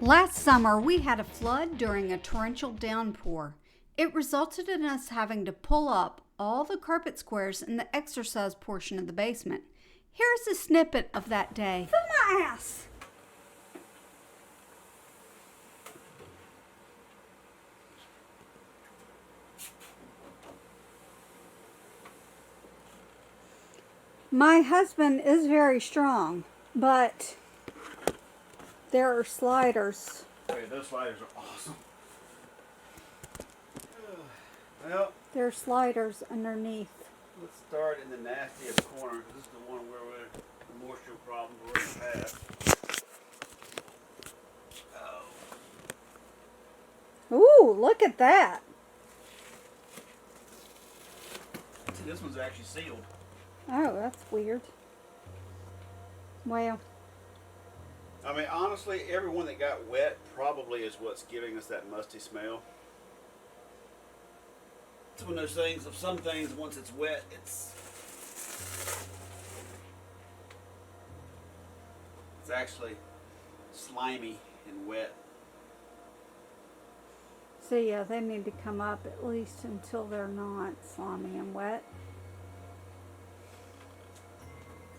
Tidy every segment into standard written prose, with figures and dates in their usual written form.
Last summer, we had a flood during a torrential downpour. It resulted in us having to pull up all the carpet squares in the exercise portion of the basement. Here's a snippet of that day. Fill my ass! My husband is very strong, but there are sliders. Hey, those sliders are awesome. Well, there are sliders underneath. Let's start in the nastiest corner. This is the one where the moisture problems were in the past. Ooh, look at that. See, this one's actually sealed. Oh, that's weird. Well, I mean, honestly, everyone that got wet probably is what's giving us that musty smell. It's one of those things, of some things, once it's wet, it's actually slimy and wet. so yeah, they need to come up at least until they're not slimy and wet.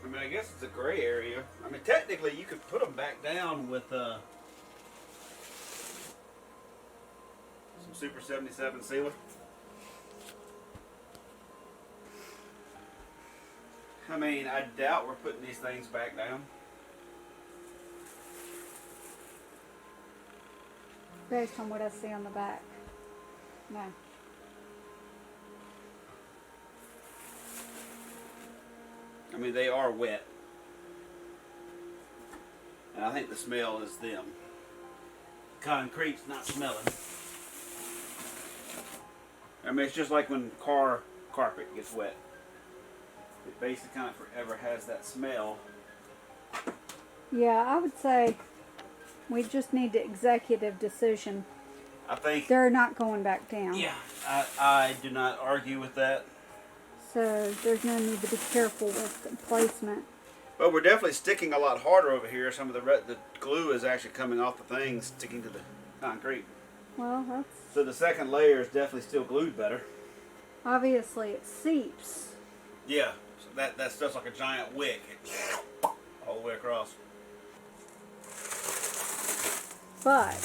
I mean, I guess it's a gray area. I mean, technically, you could put them back down with some Super 77 sealer. I mean, I doubt we're putting these things back down. Based on what I see on the back. No. I mean, they are wet. And I think the smell is them. Concrete's not smelling. I mean, it's just like when car carpet gets wet. It basically kind of forever has that smell. Yeah, I would say we just need the executive decision. I think they're not going back down. Yeah, I do not argue with that. So there's no need to be careful with the placement. But we're definitely sticking a lot harder over here. Some of the glue is actually coming off the thing, sticking to the concrete. Well, that's... So the second layer is definitely still glued better. Obviously it seeps. Yeah, so that's just like a giant wick. All the way across. But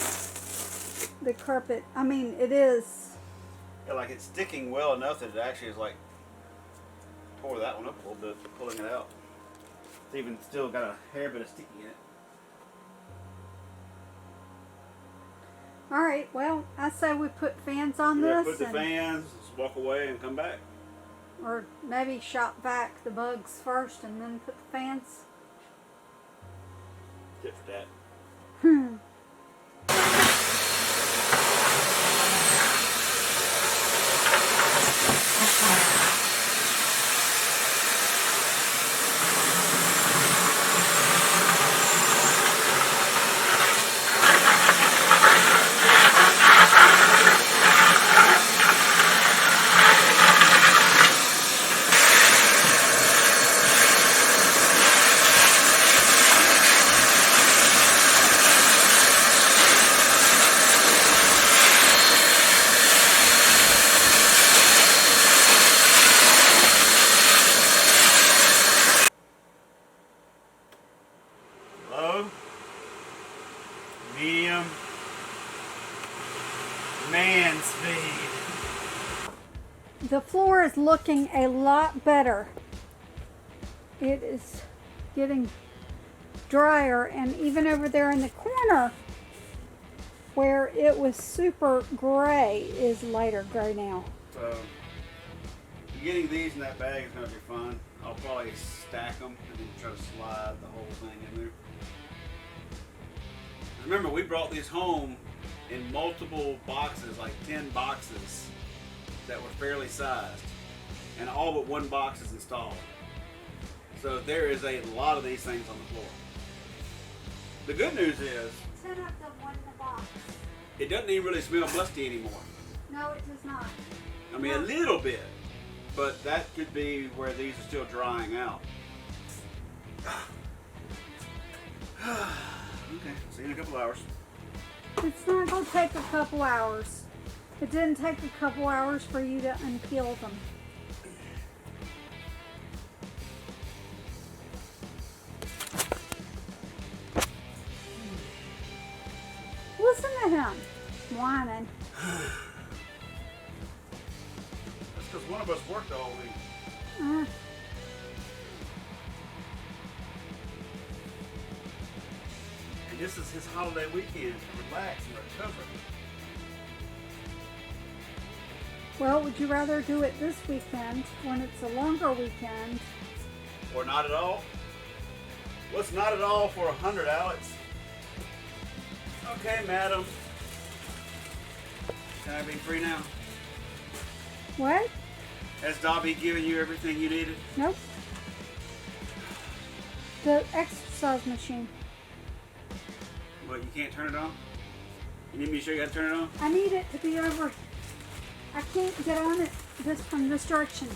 the carpet, I mean, it is... Yeah, like it's sticking well enough that it actually is like tore that one up a little bit, pulling it out. It's even still got a hair bit of sticky in it. Alright, well, I say we put fans on this. Put the fans, just walk away and come back. Or maybe shop vac the bugs first and then put the fans. Tip for that. Low, medium, man speed. The floor is looking a lot better. It is getting drier, and even over there in the corner where it was super gray is lighter gray now. So getting these in that bag is going to be fun. I'll probably stack them and then try to slide the whole thing in there. Remember, we brought these home in multiple boxes, like 10 boxes that were fairly sized, and all but one box is installed. So there is a lot of these things on the floor. The good news is, Set up the one in the box. it doesn't even really smell musty anymore. No, it does not. I mean, a little bit, but that could be where these are still drying out. Okay, see you in a couple hours. It's not going to take a couple hours. It didn't take a couple hours for you to unpeel them. Listen to him whining. That's because one of us worked all week. And this is his holiday weekend to relax and recover. Well, would you rather do it this weekend when it's a longer weekend? Or not at all? What's not at all for 100, Alex? Okay, madam. Can I be free now? What? Has Dobby given you everything you needed? Nope. The exercise machine. What, you can't turn it on? You need me to show you how to turn it on? I need it to be over. I can't get on it from this direction.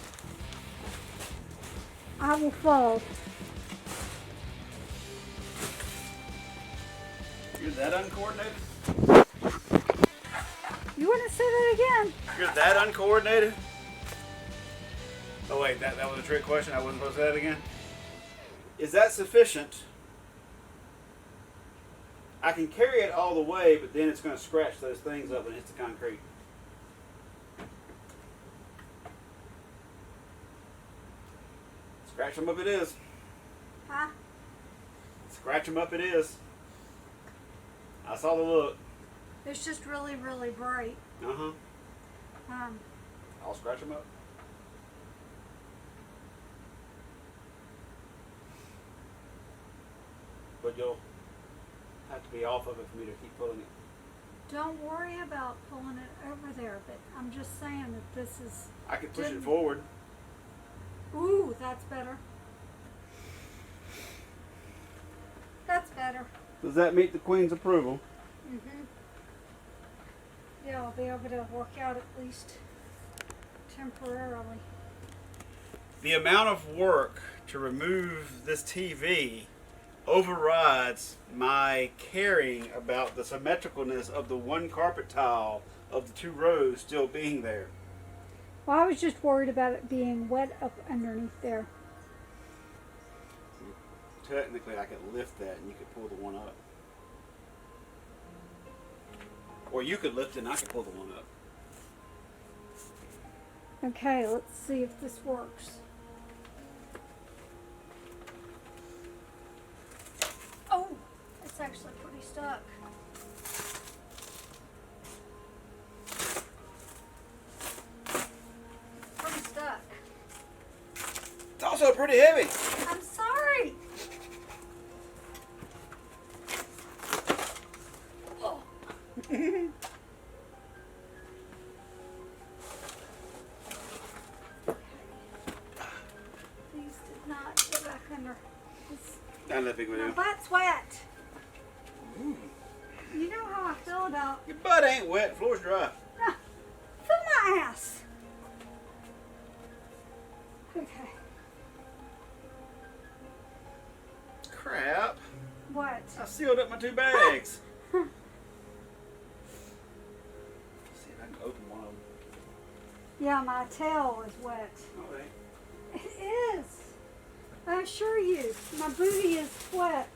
I will fall. You're that uncoordinated? You want to say that again? You're that uncoordinated? Oh wait, that was a trick question. I wasn't supposed to say that again. Is that sufficient? I can carry it all the way, but then it's going to scratch those things up and hit the concrete. Scratch them up it is. Huh? Scratch them up it is. I saw the look. It's just really, really bright. Uh-huh. I'll scratch them up. But you'll have to be off of it for me to keep pulling it. Don't worry about pulling it over there, but I'm just saying that this is... I can push it forward. Ooh, that's better. That's better. Does that meet the Queen's approval? Mm-hmm. Yeah, I'll be able to work out at least temporarily. The amount of work to remove this TV overrides my caring about the symmetricalness of the one carpet tile of the 2 rows still being there. Well, I was just worried about it being wet up underneath there. Technically, I could lift that and you could pull the one up. Or you could lift it and I could pull the one up. Okay, let's see if this works. Oh, it's actually pretty stuck. Pretty stuck. It's also pretty heavy. I'm sorry. Oh. These did not go back under. Not that big of a My deal. butt's wet. You know how I feel about... Your butt ain't wet, floor's dry. No, feel my ass. Okay. Crap. What? I sealed up my 2 bags. Let's see if I can open one of them. Yeah, my tail is wet. Oh, they. It is. I assure you, my booty is wet.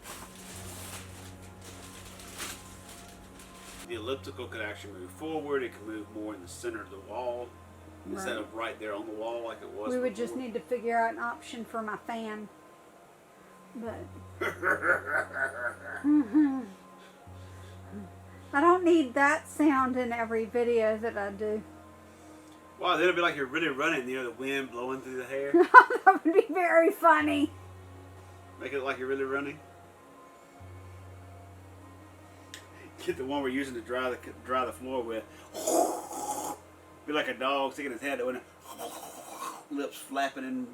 The elliptical could actually move forward. It could move more in the center of the wall instead of right there on the wall like it was. We would before. just need to figure out an option for my fan. But I don't need that sound in every video that I do. Wow, then it'd be like you're really running, you know, the wind blowing through the hair. That would be very funny. Make it like you're really running. Get the one we're using to dry the floor with. Be like a dog sticking his head out and lips flapping and